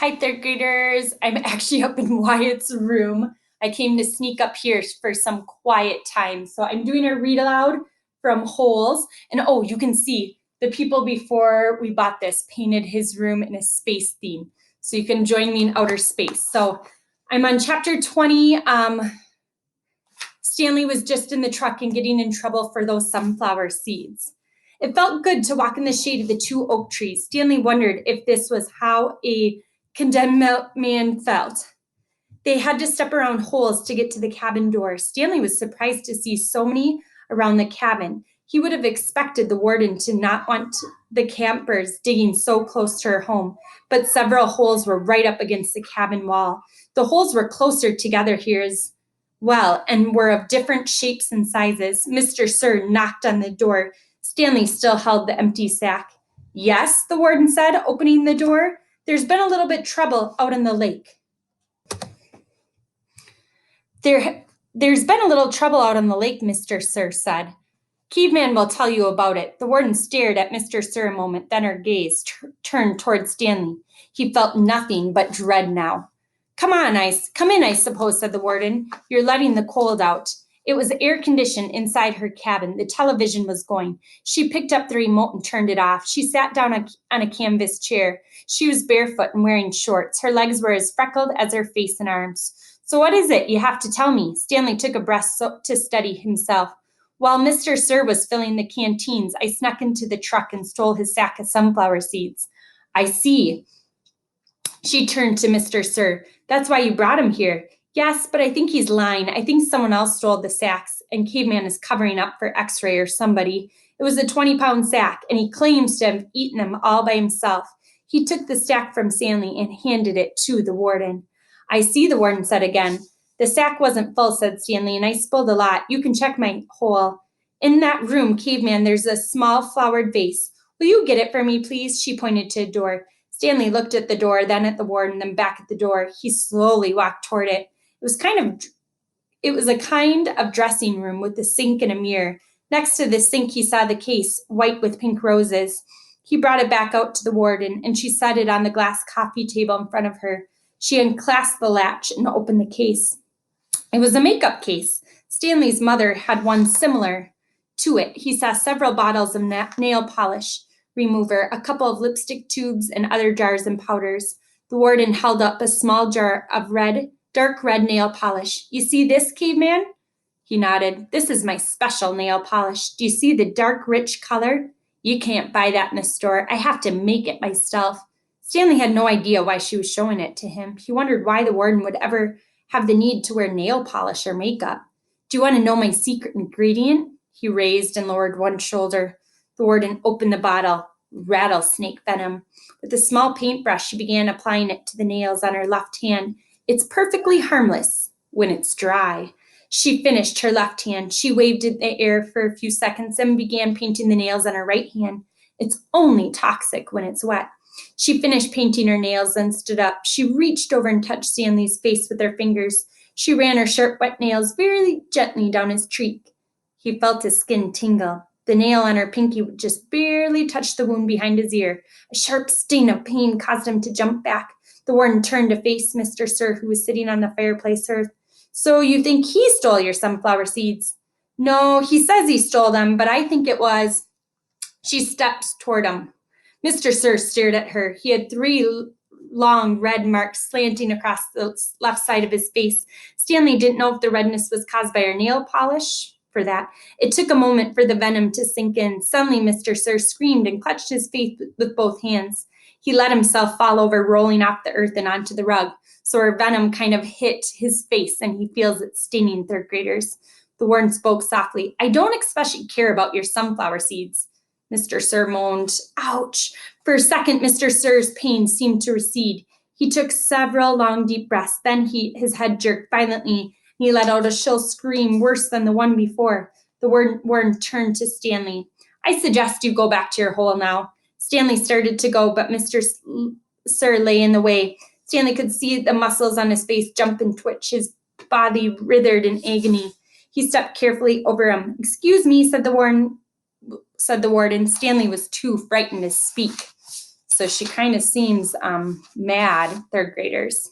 Hi, third graders. I'm actually up in Wyatt's room. I came to sneak up here for some quiet time. So I'm doing a read aloud from Holes. And oh, you can see the people before we bought this painted his room in a space theme. So you can join me in outer space. So I'm on chapter 20. Stanley was just in the truck and getting in trouble for those sunflower seeds. It felt good to walk in the shade of the two oak trees. Stanley wondered if this was how a condemned man felt. They had to step around holes to get to the cabin door. Stanley was surprised to see so many around the cabin. He would have expected the warden to not want the campers digging so close to her home, but several holes were right up against the cabin wall. The holes were closer together here as well and were of different shapes and sizes. Mr. Sir knocked on the door. Stanley still held the empty sack. Yes, the warden said, opening the door. There's been a little bit trouble out on the lake. There's been a little trouble out on the lake, Mr. Sir said. Caveman will tell you about it. The warden stared at Mr. Sir a moment, then her gaze turned toward Stanley. He felt nothing but dread now. Come in, I suppose, said the warden. You're letting the cold out. It was air-conditioned inside her cabin. The television was going. She picked up the remote and turned it off. She sat down on a canvas chair. She was barefoot and wearing shorts. Her legs were as freckled as her face and arms. So what is it? You have to tell me. Stanley took a breath to steady himself. While Mr. Sir was filling the canteens, I snuck into the truck and stole his sack of sunflower seeds. I see. She turned to Mr. Sir. That's why you brought him here. Yes, but I think he's lying. I think someone else stole the sacks, and Caveman is covering up for X-ray or somebody. It was a 20-pound sack, and he claims to have eaten them all by himself. He took the sack from Stanley and handed it to the warden. I see, the warden said again. The sack wasn't full, said Stanley, and I spilled a lot. You can check my hole. In that room, Caveman, there's a small flowered vase. Will you get it for me, please? She pointed to a door. Stanley looked at the door, then at the warden, then back at the door. He slowly walked toward it. It was a kind of dressing room with a sink and a mirror. Next to the sink, he saw the case, white with pink roses. He brought it back out to the warden, and she set it on the glass coffee table in front of her. She unclasped the latch and opened the case. It was a makeup case. Stanley's mother had one similar to it. He saw several bottles of nail polish remover, a couple of lipstick tubes, and other jars and powders. The warden held up a small jar of dark red nail polish. You see this, Caveman? He nodded. This is my special nail polish. Do you see the dark, rich color? You can't buy that in the store. I have to make it myself. Stanley had no idea why she was showing it to him. He wondered why the warden would ever have the need to wear nail polish or makeup. Do you want to know my secret ingredient? He raised and lowered one shoulder. The warden opened the bottle. Rattlesnake venom. With a small paintbrush, she began applying it to the nails on her left hand. It's perfectly harmless when it's dry. She finished her left hand. She waved in the air for a few seconds and began painting the nails on her right hand. It's only toxic when it's wet. She finished painting her nails and stood up. She reached over and touched Stanley's face with her fingers. She ran her sharp, wet nails very gently down his cheek. He felt his skin tingle. The nail on her pinky would just barely touch the wound behind his ear. A sharp sting of pain caused him to jump back. The warden turned to face Mr. Sir, who was sitting on the fireplace hearth. So you think he stole your sunflower seeds? No, he says he stole them, but I think it was. She stepped toward him. Mr. Sir stared at her. He had 3 long red marks slanting across the left side of his face. Stanley didn't know if the redness was caused by her nail polish. For that, it took a moment for the venom to sink in. Suddenly, Mr. Sir screamed and clutched his face with both hands. He let himself fall over, rolling off the earth and onto the rug. So her venom kind of hit his face, and he feels it stinging, third graders. The warden spoke softly. I don't especially care about your sunflower seeds. Mr. Sir moaned. Ouch! For a second, Mr. Sir's pain seemed to recede. He took several long, deep breaths. Then his head jerked violently. He let out a shrill scream worse than the one before. The warden turned to Stanley. I suggest you go back to your hole now. Stanley started to go, but Mr. Sir lay in the way. Stanley could see the muscles on his face jump and twitch, his body writhed in agony. He stepped carefully over him. Excuse me, said the warden. Stanley was too frightened to speak. So she kind of seems mad, third graders.